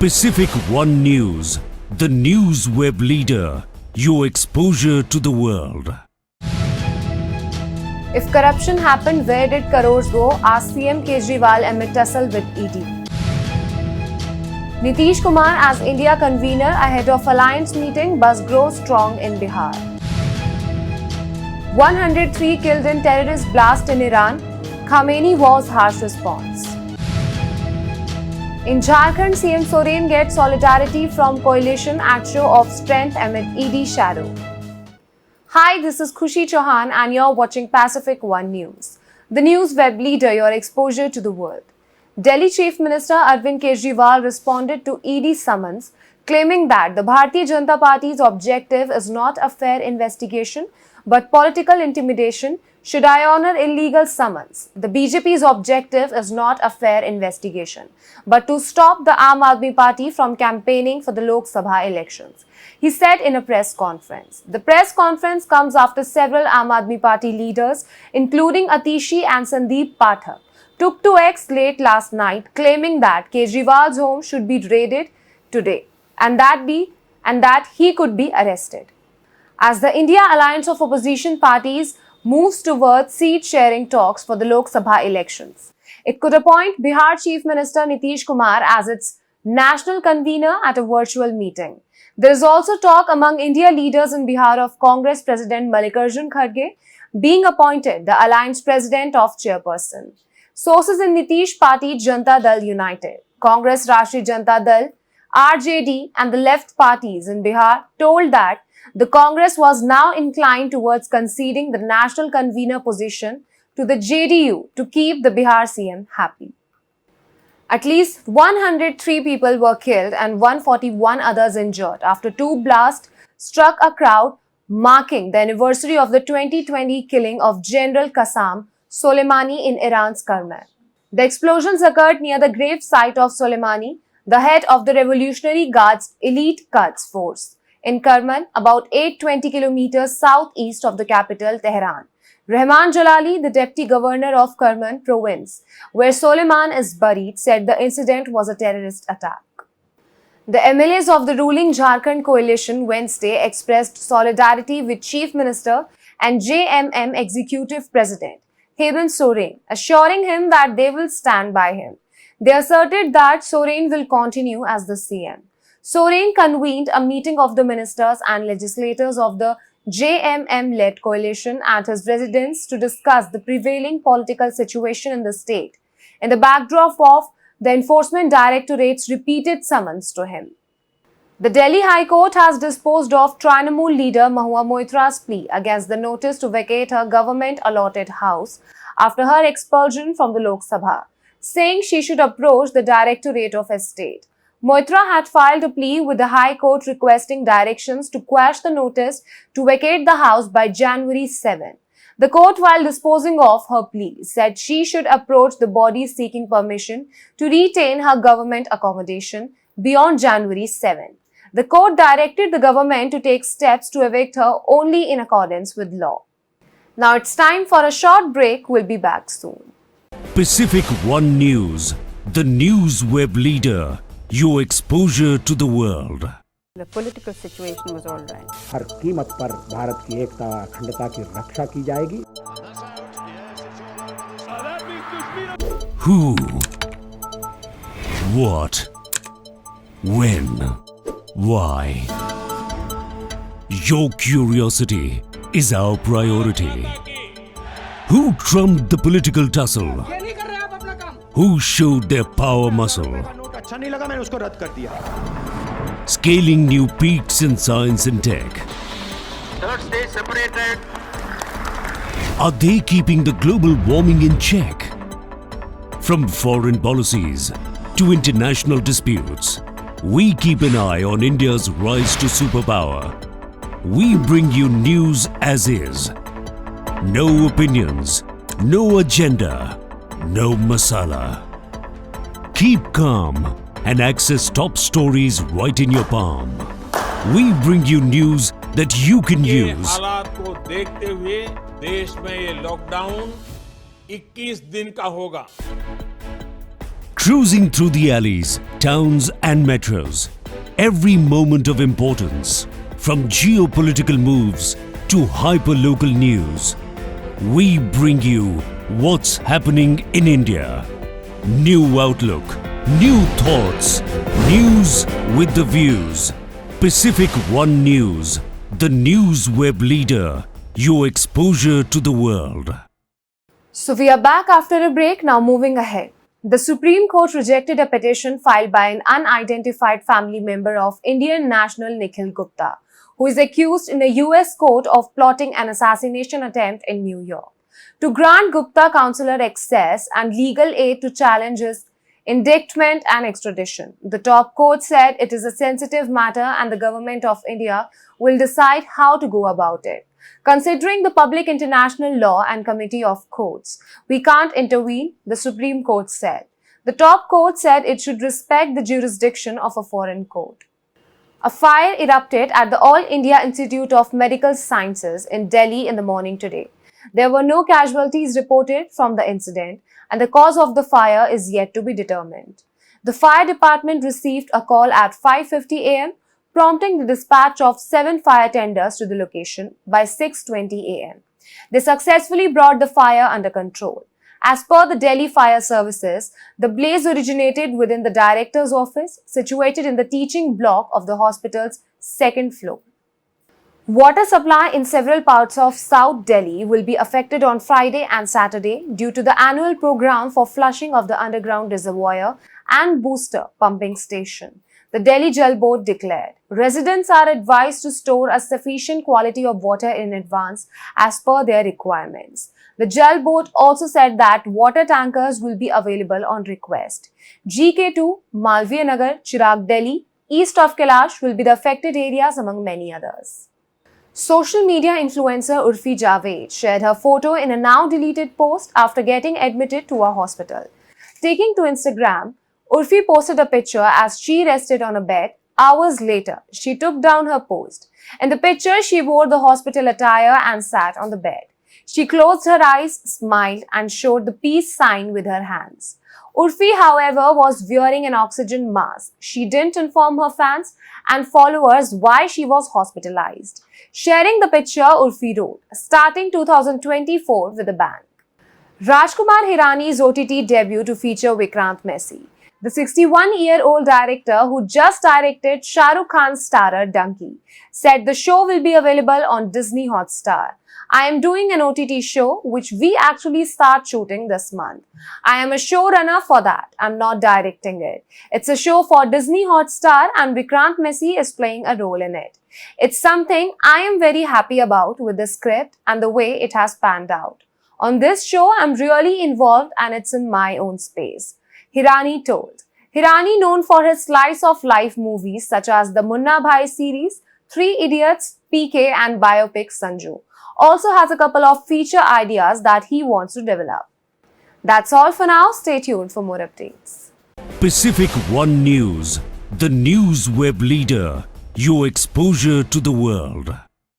Pacific One News, the news web leader, your exposure to the world. If corruption happened, where did crores go? Asked CM Kejriwal amid tussle with ED. Nitish Kumar as India convener ahead of alliance meeting, buzz grows strong in Bihar. 103 killed in terrorist blast in Iran, Khamenei vows harsh response. In Jharkhand, CM Soren gets solidarity from coalition at show of strength amid ED shadow. Hi, this is Khushi Chauhan and you're watching Pacific One News, the news web leader, your exposure to the world. Delhi Chief Minister Arvind Kejriwal responded to ED summons, claiming that the Bharatiya Janata Party's objective is not a fair investigation but political intimidation. Should I honor illegal summons? The BJP's objective is not a fair investigation, but to stop the Aam Aadmi Party from campaigning for the Lok Sabha elections, he said in a press conference. The press conference comes after several Aam Aadmi Party leaders, including Atishi and Sandeep Pathak, took to X late last night, claiming that Kejriwal's home should be raided today and that he could be arrested. As the India Alliance of Opposition Parties moves towards seat-sharing talks for the Lok Sabha elections, it could appoint Bihar Chief Minister Nitish Kumar as its national convener at a virtual meeting. There is also talk among India leaders in Bihar of Congress President Mallikarjun Kharge being appointed the alliance president of chairperson. Sources in Nitish Party Janata Dal United, Congress Rashtriya Janata Dal, RJD and the left parties in Bihar told that the Congress was now inclined towards conceding the national convener position to the JDU to keep the Bihar CM happy. At least 103 people were killed and 141 others injured after two blasts struck a crowd marking the anniversary of the 2020 killing of General Qasem Soleimani in Iran's Kerman. The explosions occurred near the grave site of Soleimani, the head of the Revolutionary Guard's elite Quds force, in Kerman, about 820 kilometers southeast of the capital, Tehran. Rahman Jalali, the deputy governor of Kerman province, where Soleiman is buried, said the incident was a terrorist attack. The MLAs of the ruling Jharkhand coalition Wednesday expressed solidarity with Chief Minister and JMM Executive President Hemant Soren, assuring him that they will stand by him. They asserted that Soren will continue as the CM. Soren convened a meeting of the ministers and legislators of the JMM-led coalition at his residence to discuss the prevailing political situation in the state, in the backdrop of the Enforcement Directorate's repeated summons to him. The Delhi High Court has disposed of Trinamool leader Mahua Moitra's plea against the notice to vacate her government-allotted house after her expulsion from the Lok Sabha, saying she should approach the Directorate of Estate. Moitra had filed a plea with the High Court requesting directions to quash the notice to vacate the house by January 7. The court, while disposing of her plea, said she should approach the body seeking permission to retain her government accommodation beyond January 7. The court directed the government to take steps to evict her only in accordance with law. Now it's time for a short break. We'll be back soon. Pacific One News, the news web leader, your exposure to the world. The political situation was all right. हर कीमत पर भारत की एकता अखंडता की रक्षा की जाएगी. Who? What? When? Why? Your curiosity is our priority. Who trumped the political tussle? Who showed their power muscle? Scaling new peaks in science and tech. Third stage separated. Are they keeping the global warming in check? From foreign policies to international disputes, we keep an eye on India's rise to superpower. We bring you news as is. No opinions, no agenda, no masala. Keep calm and access top stories right in your palm. We bring you news that you can use. हालात को देखते हुए देश में ये lockdown 21 दिन का होगा. Cruising through the alleys, towns and metros. Every moment of importance. From geopolitical moves to hyperlocal news. We bring you what's happening in India. New outlook, new thoughts, news with the views. Pacific One News, the news web leader. Your exposure to the world. So we are back after a break, now moving ahead. The Supreme Court rejected a petition filed by an unidentified family member of Indian national Nikhil Gupta, who is accused in a US court of plotting an assassination attempt in New York, to grant Gupta consular access and legal aid to challenge his indictment and extradition. The top court said it is a sensitive matter and the government of India will decide how to go about it. Considering the public international law and committee of courts, we can't intervene, the Supreme Court said. The top court said it should respect the jurisdiction of a foreign court. A fire erupted at the All India Institute of Medical Sciences in Delhi in the morning today. There were no casualties reported from the incident, and the cause of the fire is yet to be determined. The fire department received a call at 5:50 a.m., prompting the dispatch of 7 fire tenders to the location by 6:20 a.m. They successfully brought the fire under control. As per the Delhi Fire Services, the blaze originated within the director's office, situated in the teaching block of the hospital's second floor. Water supply in several parts of South Delhi will be affected on Friday and Saturday due to the annual program for flushing of the underground reservoir and booster pumping station. The Delhi Jal Board declared, residents are advised to store a sufficient quantity of water in advance as per their requirements. The Jal Board also said that water tankers will be available on request. GK2, Malviya Nagar, Chirag Delhi, east of Kailash will be the affected areas among many others. Social media influencer Urfi Javed shared her photo in a now deleted post after getting admitted to a hospital. Taking to Instagram, Urfi posted a picture as she rested on a bed. Hours later, she took down her post. In the picture, she wore the hospital attire and sat on the bed. She closed her eyes, smiled, and showed the peace sign with her hands. Urfi, however, was wearing an oxygen mask. She didn't inform her fans and followers why she was hospitalized. Sharing the picture, Urfi wrote, starting 2024 with a bang. Rajkumar Hirani's OTT debut to feature Vikrant Messi. The 61-year-old director who just directed Shah Rukh Khan's starrer Donkey said the show will be available on Disney Hotstar. I am doing an OTT show which we actually start shooting this month. I am a showrunner for that. I'm not directing it. It's a show for Disney Hotstar and Vikrant Messi is playing a role in it. It's something I am very happy about with the script and the way it has panned out. On this show, I'm really involved and it's in my own space. Hirani told. Hirani, known for his slice of life movies such as the Munna Bhai series, 3 Idiots, PK and biopic Sanju, also has a couple of feature ideas that he wants to develop. That's all for now. Stay tuned for more updates. Pacific One News, the news web leader. Your exposure to the world.